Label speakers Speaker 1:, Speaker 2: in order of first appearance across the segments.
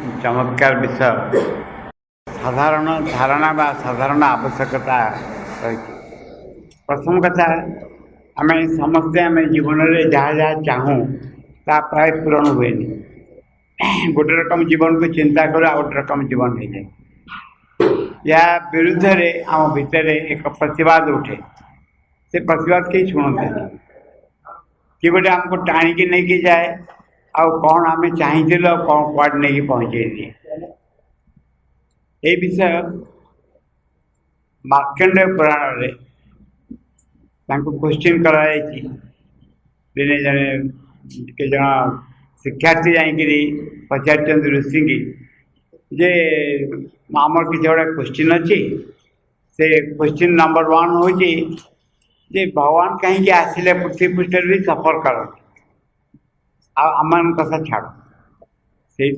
Speaker 1: चमत्कार विषय साधारण धारणा बा साधारण आवश्यकता रही। प्रथम कथा आम समस्ते आम जीवन में जहाँ जहाँ चाहूँ ता प्राय पूरण हुए गोटे रकम जीवन को चिंता कर गोटे रकम जीवन हो जाए। या विरुद्ध रे आम भितर एक प्रतिवाद उठे से प्रतिवाद कहीं शुणते कि गोटे आमको टाणिकी नहीं जाए आ कौन आम चाहिए कौन कुआड नहीं पहुँचे दिए। ये विषय मार्कंडेय पुराण रे क्वेश्चन कराई दिने जने के जन शिक्षार्थी जाकि पचार ऋषि की जे आमर किसी गोटे क्वेश्चन अच्छी से क्वेश्चन नंबर 1 हूँ जे भगवान कहीं आसिले पृथ्वी पृष्ठ भी सफर कर आम कथा छाड़ से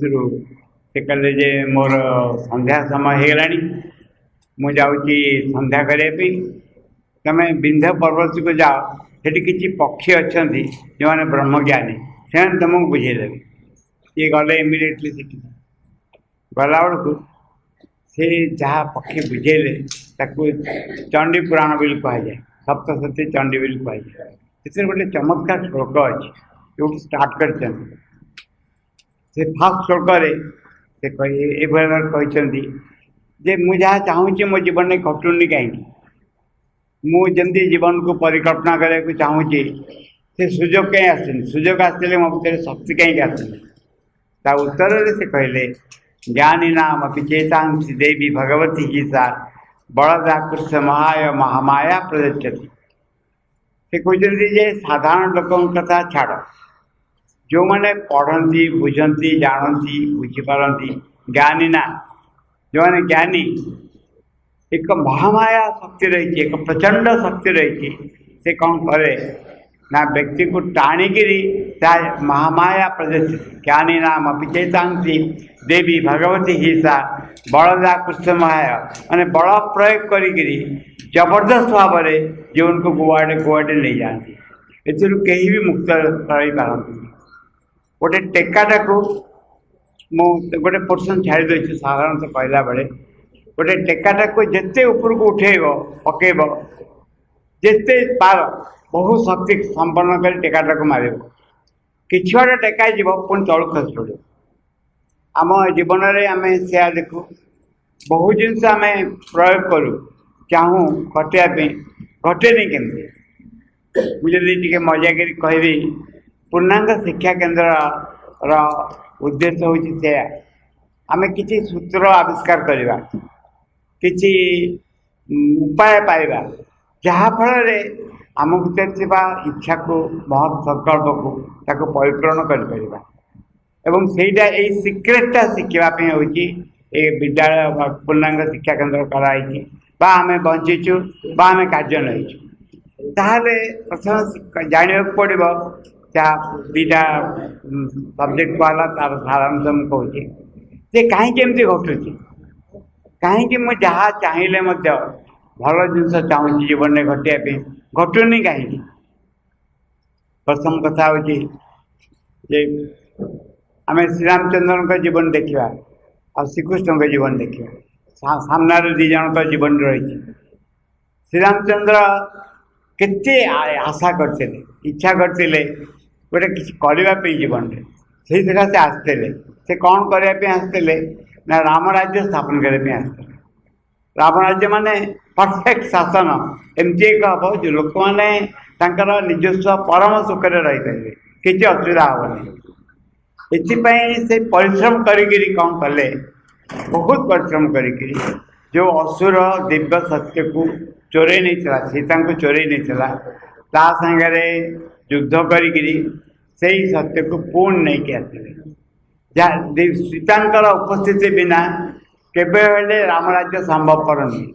Speaker 1: कहले जे मोर संध्या समय हो गलानी मुझे संध्या करने तमें विंध्य पर्वत को जाओ सेठी किसी पक्षी अच्छा जो मैंने ब्रह्मज्ञानी से तुमको बुझेदेवे। ये गले इमिडिएटली सीटी गला बेलू से जहाँ पक्षी बुझेले चंडी पुराण बोली कहुए सप्तशती चंडी बोली कहुए। गोटे चमत्कार श्लोक अच्छी जो स्टार्ट कर से फास्ट श्लोक से कहते जे मुझे जहाँ चाहूँगी मो जीवन में घटुनी कहीं मुझे जीवन को परिकल्पना करने चाहूँगी से सुजोग कहीं आसनी सुजोग आसले मो भर शक्ति कहीं आसनी ता उत्तर से कहले ज्ञानी नाम अपि चेतांसी देवी भगवती ही सा बड़दाकृष्य महाय महामाया प्रदर्शति। से कहते साधारण लोक कथा छाड़ जो मैंने पढ़ती बुझती जानती बुझीपारती ज्ञानी ना जो मैंने ज्ञानी एक महामाया शक्ति रही एक प्रचंड शक्ति रही से कौन करे ना व्यक्ति को टाणिकी महामाया प्रदर्शित ज्ञानी नाम अपि चेतांसी देवी भगवती ही सा बड़दा कृष्ण महाय मैंने बड़ प्रयोग करी जबरदस्त भाव में जीवन को गुआड़े गुआड़े नहीं जाती एथुरु कहीं भी मुक्त रही पारती। गोटे टेकाटा को गोटे पोर्सन छाड़ी देती साधारणतः कहला बेले गोटे टेकाटा को जिते ऊपर को उठेब पकेब जिते पार बहु शक्ति संपन्न कर टेकाटा को मार कि गोटे टेका जीव पुणी तलू खस पड़े। आम जीवन में आम से देखू बहु जिनस आम प्रयोग करूँ चाहूँ घटापी घटे नहीं केमती मुझे टी मजाक कहबी पूर्णांग शिक्षा केन्द्र उद्देश्य हूँ आम किसी सूत्र आविष्कार करवा किसी उपाय पाइबा जहाँफल आम भर इच्छा को महत् संकल्प को परिपूरण कर एवं सेटा यही सिक्रेटा शिखापी हूँ ये विद्यालय पूर्णांग शिक्षा केन्द्र कराई आम बंचीचु आम कार्य नहीं ताहले प्रथम जाना पड़ो दीटा सब्जेक्ट कहला तार सारांश मुझे कहूँ कहीं घटुची कहीं मुझे जहाँ चाहिए भल जिनस चाहूँगी जीवन में घटापी घटुनी कहीं। प्रथम कथा हूँ आम श्रीरामचंद्र का जीवन देखा और श्रीकृष्ण का जीवन देखा सामने दी जन का जीवन रही श्रीरामचंद्र केते आशा करते इच्छा करते गोटे किसी करने जीवन में से सकाशे आसते से कौन करने आसते ना राम राज्य स्थापन करने आसते। राम राज्य माने परफेक्ट शासन एमती एक हम जो लोक मैंने निजस्व परम सुख रही पारे किसी असुविधा हेनी से परिश्रम करी कौन कले बहुत परिश्रम करी जो असुर दिव्य सत्य को चोरे नहीं सीता को चोरे नहीं सागरे युद्ध करी सत्य को पूर्ण नहीं कि आसते सीता उपस्थिति बिना केबे राम राज्य संभवपर नहीं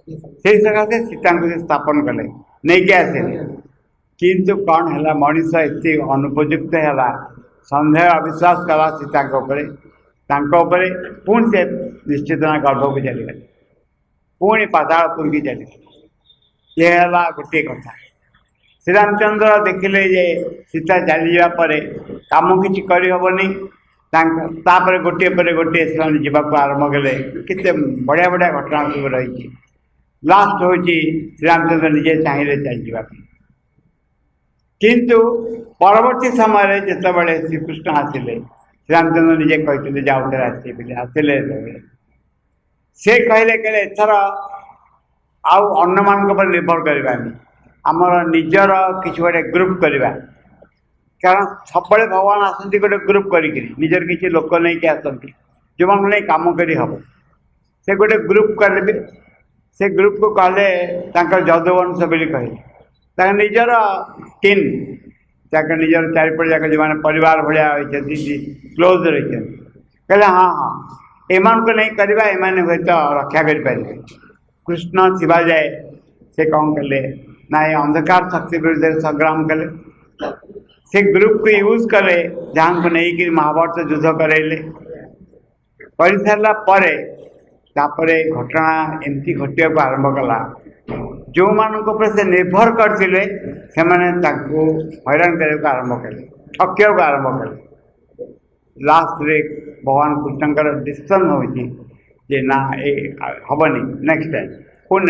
Speaker 1: से सकाशे सीता को स्थापन कले नहीं कि आसे किंतु कौन है मनीष एत अनुपयुक्त है सन्देह अविश्वास कला सीता पुणी से निश्चित गर्भ को चलीगले पुणी पातालपुर की चली ये गोटे कथा। श्रीरामचंद्र देखिले जे सीता चली जावा परे काम किछि करि हबनी तापर गोटे पर गोटे से जावाक आरंभ कले केते बढ़िया बढ़िया घटना सब रही। लास्ट हूँ श्री रामचंद्र निजे चाहिए चल जावाक किंतु परवर्ती समय जिते श्रीकृष्ण आसिले श्री रामचंद्र निजे कहते जाओ आसले आसिले से कहले कहले एथर आउ अन्य मान पर निर्भर करवानी आमर निजर किसी गोटे ग्रुप करवा कारण सब भगवान आसती गोटे ग्रुप करी निजर किसी लोक नहीं आसती जो मान नहीं कम कर हम से गोटे ग्रुप करेंगे से ग्रुप को कहले जदुवंश बोली कहले निजर टीम निजर चारिपट जाक जो मैंने परिवार भाया क्लोज रही कहले हाँ हाँ एमान को नहीं करवा एमाने हूँ तो रक्षा करें कृष्ण शिवा जाए से कौन कले ना ये अंधकार शक्ति विरुद्ध संग्राम कले से ग्रुप को यूज कले जहाँ को नहीं कि महाभारत युद्ध करेले कर सारा पर घटना एमती घटिया को आरंभ कला जो मान से निर्भर करते हैरान करने को आरंभ कले ठकिया को आरंभ कले लास्ट रे भगवान कृष्णकर डिसीजन हो ना ए हेनी नेक्स्ट टाइम पुण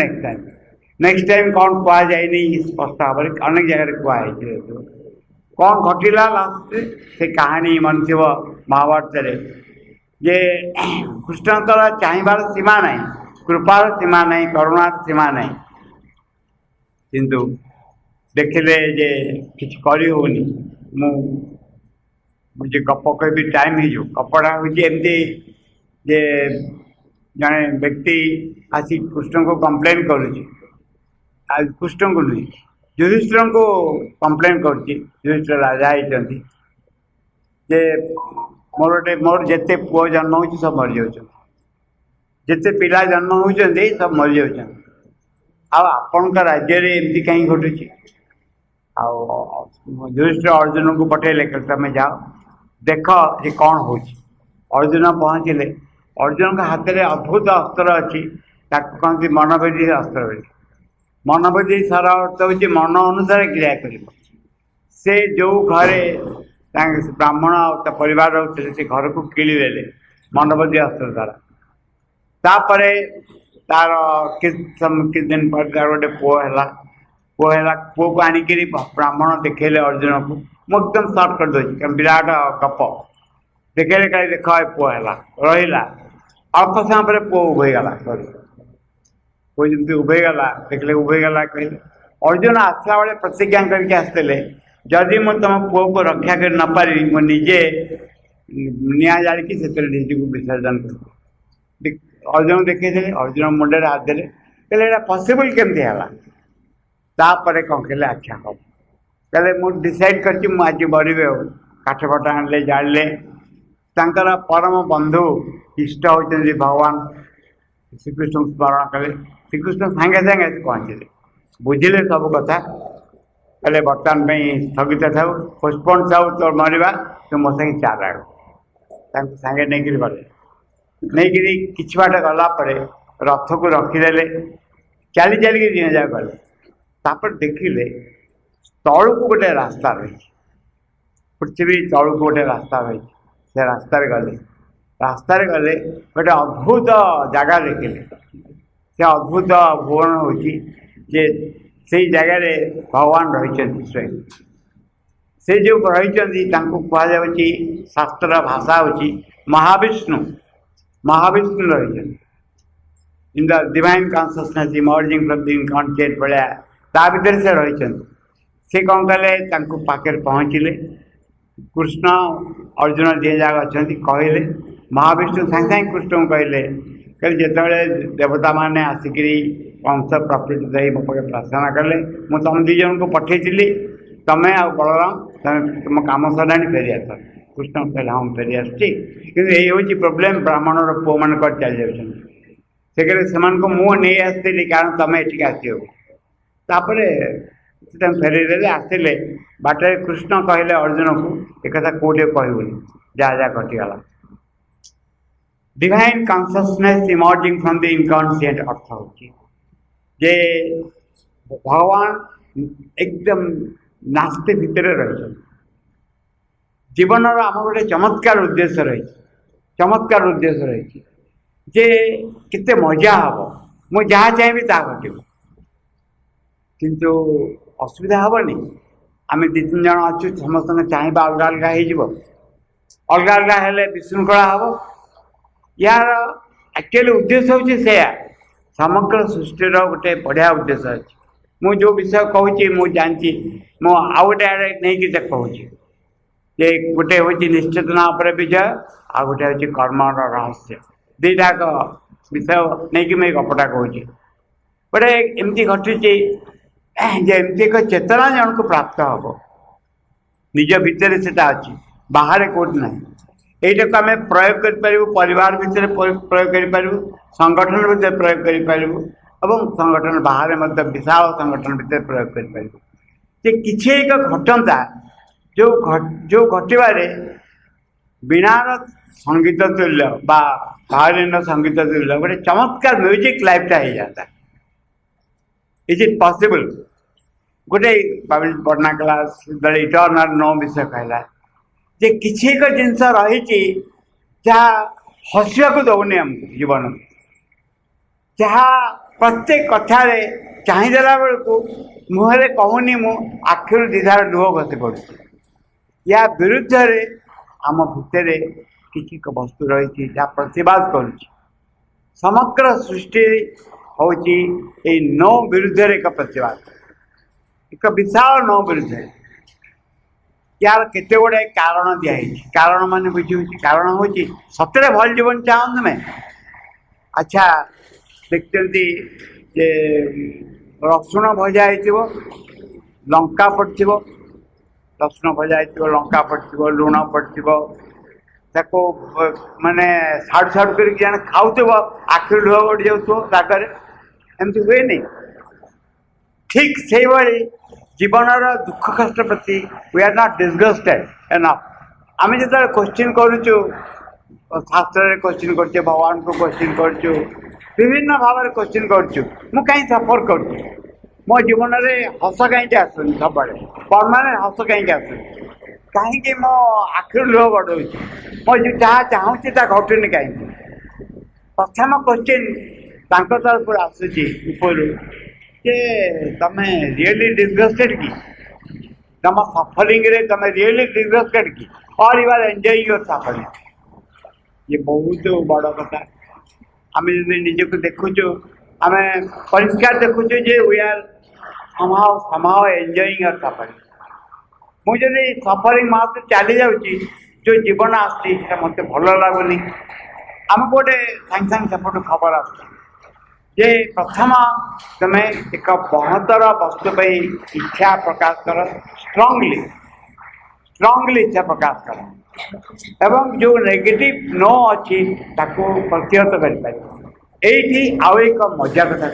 Speaker 1: नेक्स्ट टाइम कौन कह जाए स्पष्ट भाव में अनेक जगह कहुई कौन घटला लास्ट से कहानी मन थी महाभारत जे कृष्णकर चाहबार सीमा नहीं कृपार सीमा नहीं करुणार सीमा नहीं किंतु देखिले जे किछ करी होनी मुझे गप कह टाइम हो गपटा हूँ एमती जे जड़े व्यक्ति आसी कृष्ण को कंप्लेन करुच्ची कृष्ण को नुह युधिष्ठिर को कंप्लेन कर राजा होती जे मोर जिते पुओ जन्म हो सब मरी जाऊँ जिते पिला जन्म होती सब मरी जाऊँ आपण राज्य एमती कहीं घटुची युधिष्ठिर अर्जुन को पठेले तुम जाओ देख ये कौन हो अर्जुन पहुँचले अर्जुन का हाथ में अद्भुत अस्त्र अच्छी कहते मनोवृद्धि अस्त्र बोली मनोवृद्धि सार अर्थ हूँ मन अनुसार क्रिया कर से जो घरे ब्राह्मण परिवार रोते से घर को किले मनोवृद्धि अस्त्र द्वारा तापर तार कि दिन पर तार गोटे पुओ है पुओ को आणिक ब्राह्मण देखेले अर्जुन को मुझे एकदम सर्ट कर दूसरी विराट गप देखेले कहीं देख पुओ है रहा अल्प समय पर पुओ उभेगला पुओ जमी उभेगला देखले उभेगला कहले अर्जुन आसला बेले प्रतिज्ञा करके आसते जदि मुझे तुम पुओ को रक्षा कर न पारि मुझे निआ जाड़ी से निजी को विसर्जन कर अर्जुन देखी अर्जुन मुंडे हाथ देले कहले पॉसिबल केमती है तापर कौन कहले अच्छा हम कहले मुझे डिसाइड कर आज बढ़े काठ फट आने जाड़े तांकर परम बंधु इष्ट होती भगवान श्रीकृष्ण स्मरण कले श्रीकृष्ण सागे सागे पहुँचले बुझिले सब कथा कहले बर्तमान स्थगित था पोस्टपोन थाउ तो मरवा तो मो संगे चाल आग सागे नहीं गले नहीं कि बाट गलापर रथ को रखीदे चली चलिक दिन जा गले तापर देखिले तलू को गोटे रास्ता रही पृथ्वी तलू को गोटे रास्ता रही से रास्ता गले गोटे अद्भुत जगह देखिले से अद्भुत भुवन हूँ से जगार भगवान रही स्वयं से जो रही कहुच्छी शास्त्र भाषा हूँ महाविष्णु महाविष्णु रही in the divine consciousness emerging from the inconscious भाया ता भीतर से रही से कौन कले पाखे पहुँचले कृष्ण अर्जुन जे जगह अच्छा कहले महाविष्णु सागे सागे कृष्ण को कहले जो देवता मैंने आसिक कंस प्रकृति दे मो पाखे प्रार्थना कले मुझे तुम दी जन को पठेली तुम्हें आ बलराम तुम कम सरला फेरी आस कृष्ण कहले हाँ फेरी आसुच्ची प्रोब्लेम ब्राह्मण पुओ मान चली जाए से मुझे नहीं आसती कारण तुम्हें एटिक आसपर फेरदे आसते बाटे कृष्ण कहले अर्जुन को एक कौटे कहबूनी जहाँ जहाँ घटीगला divine consciousness emerging from the inconscient अर्थ हो जे भगवान एकदम नास्ते भितर रही जीवन आम गोटे चमत्कार उद्देश्य रही चमत्कार उद्देश्य रही जे केते मजा हम मु जहाँ चाहबी ता घटे किंतु असुविधा हेनी आम दी तीन जन अच्छु समस्त चाहवा अलग अलग हो अलग अलग हेले विशृंखला हम यार एक्चुअली उद्देश्य हूँ से समग्र सृष्टि गोटे बढ़िया उद्देश्य अच्छे मु जो विषय कहूँ मु जानची मु आउ गोटे आड़े नहीं कहूँ जे गोटे हूँ निश्चेतना विजय आ गोटे हूँ कर्म रहस्य दुईटाक विषय नहीं कि मैं गपटा कहूँ गोटे एमती घटुची एमती एक चेतना जन को प्राप्त हम निज भितर से अच्छी बाहर कौट ना यहीटा को आम प्रयोग करूँ परिवार भितर प्रयोग कर संगठन भितर प्रयोग कर संगठन बाहर विशाल संगठन भितर प्रयोग कर किसी एक घटता जो घटवे वीणार संगीत तुल्य भायोलिन संगीत तुल्य गोटे चमत्कार म्यूजिक लाइफटा हो जाता इज इट पॉसिबल गोटे पढ़ना क्लास इटर्नल नो विषय कहला जे किसी एक जिनस रही जहाँ हसवा को दौनी आमको जीवन जहाँ प्रत्येक कथार चाहीदेला बेलू मुहरे कहूनी मु आखिर दिधार लुह घसी पड़ू या विरुद्ध आम भितर किसी वस्तु रही जहाँ प्रतिवाद कर समग्र सृष्टि हूँ नौ विरुद्ध एक प्रतिवाद एक विशाल नौ विरुद्ध यार केते गुड़े कारण दिखाई कारण मान बुझे कारण हूँ सतरे भल जीवन चाहूँ तुम्हें अच्छा देखते जे रसुण भजा हो लंका पड़थ रसुण भजा हो लंका पड़थ लुण पड़थ ताको माने साड़ू साड़ू कर खाऊ आखिर लुह गड़ जाऊ रागर एमती हुए नहीं ठीक से भाई जीवन दुख कष्ट प्रति we are not disgusted enough आम जो क्वेश्चन करुचु शास्त्र क्वेश्चन कर भगवान को क्वेश्चन करुचु विभिन्न भाव में क्वेश्चन करुचु मु कहीं सफर कर मो जीवन में हस कहीं आसुनि सब परमानेंट हस कहीं आसुनि कहीं मो आखिर लुह गड़े मो जहाँ चाहूँगी घटुनि कहीं प्रथम क्वेश्चन तरफ आसूँ ऊपर जे तमे रियली डिसगस्टेड की तुम सफरिंग रे तमे रियली डिसगस्टेड की और you are enjoying your suffering ये बहुत बड़ कथा आम निज को देखुचु आम परिष्कार देखुचु जे वी आर समाव एंजॉयिंग योर सफरिंग मुझे सफरिंग मात्र चली जाऊँगी जो जीवन आसती मत भल लगुनि आम गोटे सागे सागे सेपटू खबर आस प्रथम तुम्हें एक बहतर वस्तु इच्छा प्रकाश कर स्ट्रांगली इच्छा प्रकाश कर एवं जो नेगेटिव नो अच्छी प्रतिहत कर आउ एक मजा कथा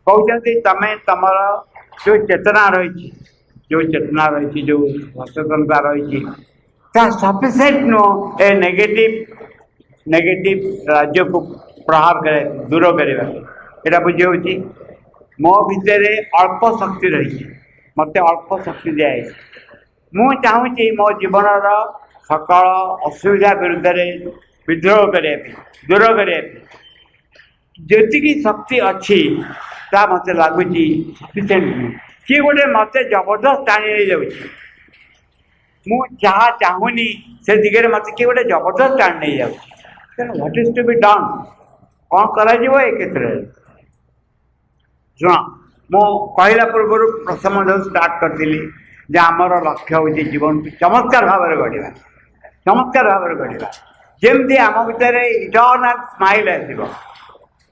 Speaker 1: कहते तमें तुम जो चेतना रही जो सचेतनता रही सफिशिएंट नुह ए नेगेटिव राज्य को प्रहार करे दूर करने यहाँ बुझे मो भितर अल्प शक्ति रही मत अल्प शक्ति दिखाई मु चाहूँगी मो जीवन सकल असुविधा विरुद्ध विद्रोह करने दूर करने जी शक्ति अच्छी ता मत लगुच सफिशिएंट किए गोटे मत जबरदस्त टाणी जाऊँ जहाँ चाहूनी से दिगरे मत किए गोटे जबरदस्त टाणी नहीं जाऊँ what is to be done कौन कर क्षेत्र में शुण मु कहला पूर्व प्रथम जो स्टार्ट करी आमर लक्ष्य हूँ जीवन को चमत्कार भाव में गढ़ा जमती आम भर इटर्नाल स्माइल आसो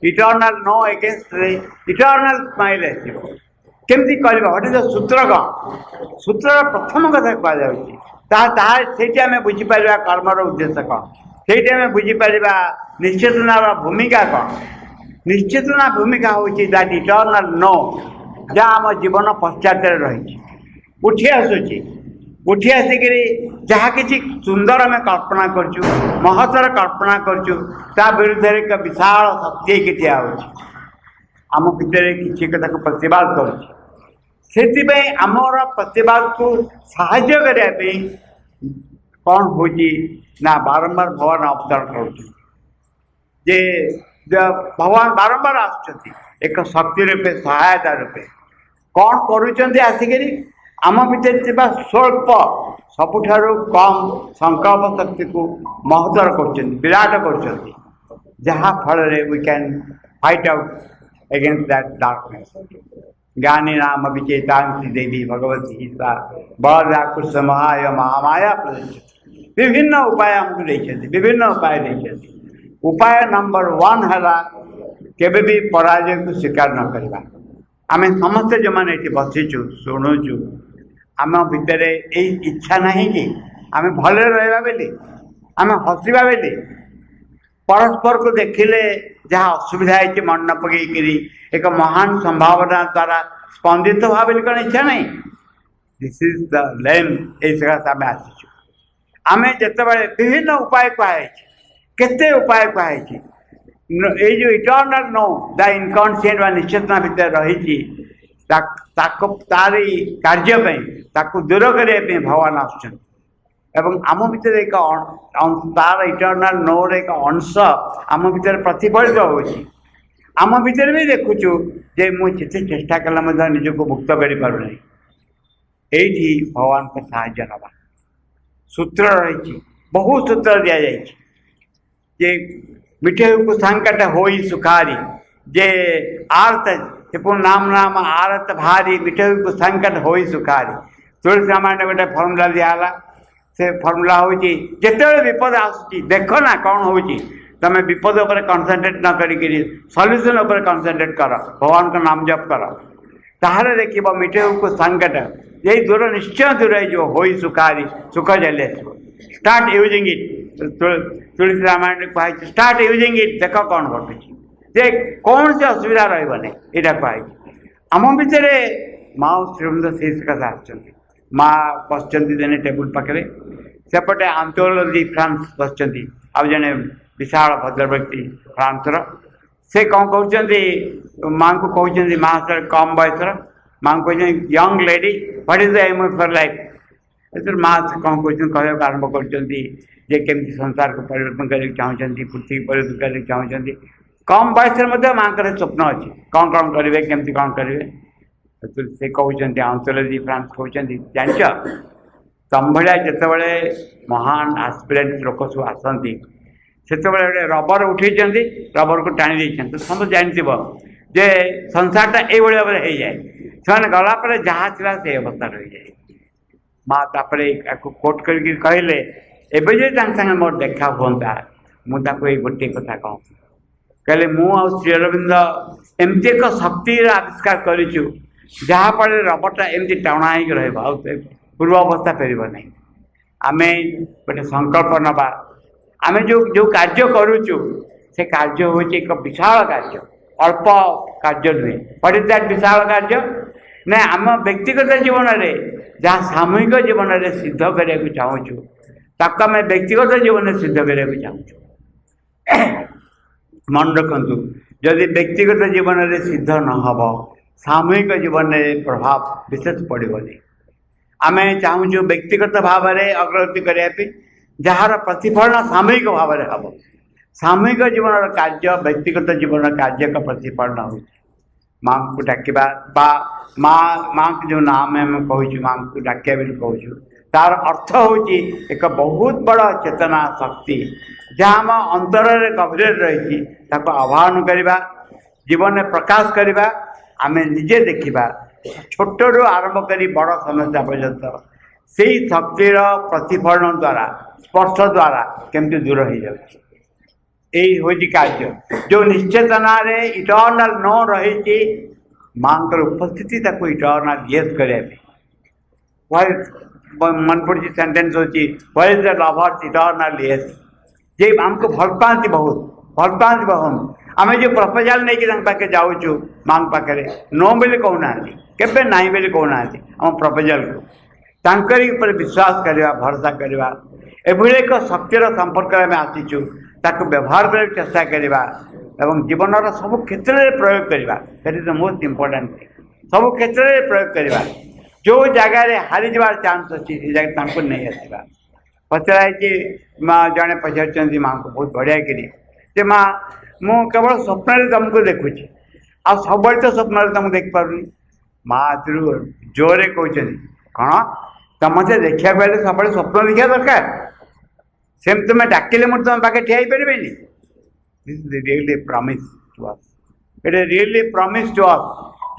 Speaker 1: इटर्नाल नो एगेन्स्ट इटर्नाल स्माइल आसो केमती कर सूत्र कौन सूत्र प्रथम कथा कहु आम बुझीपर कर्मर उद्देश्य कौन से आम बुझीपर निश्चेतनार भूमिका कौन निश्चेतना भूमिका हूँ दैट इटर्नाल नो जहाँ आम जीवन पश्चात रही उठी आसूँ उठी आसिक जहाँ कि सुंदर आम कल्पना करचु महतर कल्पना करचु ता विरुद्ध एक विशाल शक्ति की ठिया आम भितर किसी प्रतिवाद कर आमर प्रतिवाद को साहाय्य करने कौन हो ना बारंबार भगवान अवतार कर भगवान बारंबार एक शक्ति रूपे सहायता रूपे कौन करुँच आम भर स्वल्प सबुठारु कम संकल्प शक्ति को महतर कर विराट कर जहाँ फल we can fight out against that darkness. ज्ञानी नाम विचेतांसी देवी भगवती सा बलराकुश महाय महामाया प्रदर्शित विभिन्न उपाय हमको देखते विभिन्न उपाय देखते। उपाय नंबर 1 है केबे भी पराजय को स्वीकार न करवा। आम समस्ते जो मैंने ये बसीचु शुणुचु आम भितर इच्छा नहीं कि आम भले रहा बेले आम हसवा बेले परस्पर को देखिले जहाँ असुविधा है मन न पकईकरी एक महान संभावना द्वारा स्पंदित भाव कौन इच्छा नहीं। दिस इज द लेम सकाशे आम आसीचु आम जिते विभिन्न उपाय कहुई केते उपाय कहुई ये जो इटर्नल नो द इनकनसीएंट व निश्चेतना भितर रही तारी कार्य दूर करने भगवान आसुच्च एवं आम भीतर एक तार इटर्नल नोर एक अंश आम भीतर प्रतिफलित होम भीतर भी देखुचु जे मुझे चेष्टा कला निज को मुक्त कर पारना ये भगवान को साहाय्य नवा सूत्र रही बहुत सूत्र दि जाए मिठे को संकट हो सुखारी जे आरत नाम नाम आरत भारी मिठे को संकट हो सुखारी तुलसी रामायण गोटे फर्मुला दिहला से फर्मुला हूँ जिते विपद आसूँ देख ना कौन हो तमें विपद उपर कनसेंट्रेट न करी सल्यूशन उपर कनसेंट्रेट कर भगवान का नाम जप कर ताहले देख मिठे को संकट यही दूर निश्चय दूर हो सुखारी सुख चले start using it Tulsi Ramayan कहुई स्टार्ट यूजिंग इट देख कौन घटुचे कौन से असुविधा रही यहाँ कहुई आम भितर माँ श्रीमंद से सकाशे माँ बसचंती दिने टेबुल पाखे सेपटे आंतोलॉजी फ्रांस बसचंती आ जड़े विशाल भद्र व्यक्ति फ्रांसर से कौन कहते माँ को कहते माँ सर कम बयस माँ को कहते young lady what is the aim for life माँ से कौन कहते कहवाक आरंभ करमती संसार को परिवर्तन करने चाहते पृथ्वी परिवर्तन करने चाहते कम बयस माँ का स्वप्न अच्छी कौन कौन करेंगे केमती कौन करेंगे से कहते आंतोलॉजी फ्रांस कहते जाच तम भाया जिते महान आस्पिरेंट लोक सब आसती से गोटे रबर उठे रबर को टाणी तो समझ जानते जे संसारटा ये भाव हो जाए से गलापर जहाँ थी से अवस्था रही जाए माँ तापर कोट करके कहले एवं संगे मोर देखा होता मुझे गोटे कथा कहले मुझे श्री अरविंद एमती एक शक्ति आविष्कार करूँ जहाँफल रबरटा एमती टाणा हो पूर्व अवस्था फेर ना आम गोटे संकल्प नवा आम जो कार्य करुचु से कार्य हूँ एक विशाल कार्य अल्प कार्य नुहे व्हाट इज दैट विशाल कार्य ना आम व्यक्तिगत जीवन में जहाँ सामूहिक जीवन में सिद्ध करने को चाहूँ ताक आम व्यक्तिगत जीवन में सिद्ध करने को चाहूँ मन रखु जदि व्यक्तिगत जीवन में सिद्ध न हम सामूहिक जीवन में प्रभाव विशेष पड़ोनी आम चाहूँ व्यक्तिगत भाव में अग्रगति करने जार प्रतिफलन सामूहिक भाव में हम सामूहिक जीवन कार्य व्यक्तिगत जीवन कार्य का प्रतिफलन हो माँ को डाकवा माँ जो नाम आम कहूँ माँ को डाकिया कहूँ तार अर्थ हूँ एक बहुत बड़ चेतना शक्ति जहाँ आम अंतर गभीर रही आह्वान करवा जीवन में प्रकाश करवा आम निजे देखा छोट रू आरंभ कर बड़ समस्या पर्यंत से शक्तिर प्रतिफलन द्वारा स्पर्श द्वारा केमती दूर हो जाए यही हूँ कार्य जो निश्चेतना इटर्नल न रही माँ उपस्थिति इटर्नल येस करने मन पड़ी सेंटेंस होची what is the lover's eternal yes जे आमको भल पाती बहुत आम जो प्रपोजाल नहीं पाखे जाऊँ माँ पाखे नो बोले कहना केवे ना बोले कहना आम प्रपोजाल को तांकरी ऊपर विश्वास करवा भरोसा करवा एभली एक शक्तिर संपर्क में आसीचु ताको व्यवहार कर चेष्टा करवा एवं जीवन सब क्षेत्र में प्रयोग करवा that is the most important सब क्षेत्र में प्रयोग करवा जो जगार हारी जबार चांस अच्छी से जगह नहीं आसवा पचराई माँ जड़े पचार माँ को बहुत बढ़िया कि माँ मु केवल स्वप्न तुमको देखुची आ सब तो स्वप्न तुमको देख पारुनी माँ जोरे कहते कौन तुम से देखा गले सब स्वप्न देखा दरकार सेम तुम डाकिले मुझे तुम पाखे ठिया पारे really promise to us it is really promise to us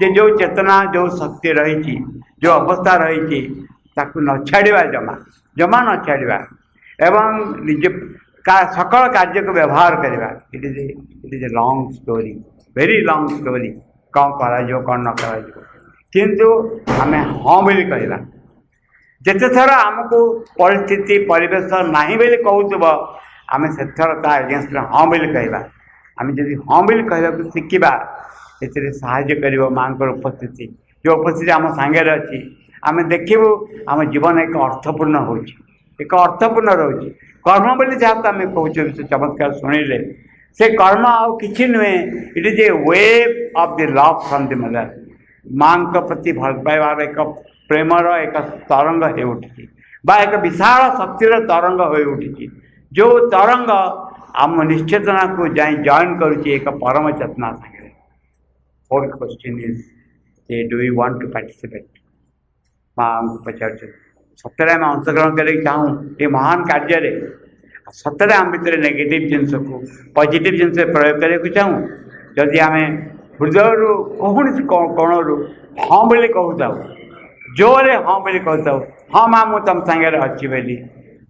Speaker 1: जे जो चेतना जो शक्ति रही जो अवस्था रही न छाड़ा जमा जमा न छाड़ा एवं निज सकल कार्य को व्यवहार करवा it is a long story very long story कौन कौन न किंतु आम हाँ बोली कहला जिते थर आमको परिस्थिति परिवेश नहीं बोली कहूब आम से थर ता एगेन्स्ट हाँ बोली कहला आम जब हाँ बोली कहवा शिखा साहाय्य कर माँ उपस्थिति जो उपस्थिति आम सांगे अच्छी आम देखू आम जीवन एक अर्थपूर्ण हो एक अर्थपूर्ण रोचे कर्म बोली जहाँ तो आम कहूँ चमत्कार शुणिले से कर्म आउ कि नुहे it is a wave of the love from the mother माँ प्रति भल पाइबार एक प्रेमर एक तरंग हो उठी एक विशाल शक्तिर तरंग हो उठी जो तरंग आम निश्चेतना को जाए जॉइन करुच्ची एक परम चेतना सागर fourth question is do you want to participate माँ पचार सतरे आम अंशग्रहण कर चाहूँ ये महान कार्य सतरे आम भितर नेगेटिव जिनस को पॉजिटिव जिनस प्रयोग करने चाहूँ जदि आम हृदय कौन कोण रू हाँ बोली कहूँ जोरे हाँ बोली कहूँ हाँ माँ मुझ तुम सागर अच्छी बोली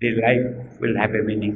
Speaker 1: the life will have a meaning.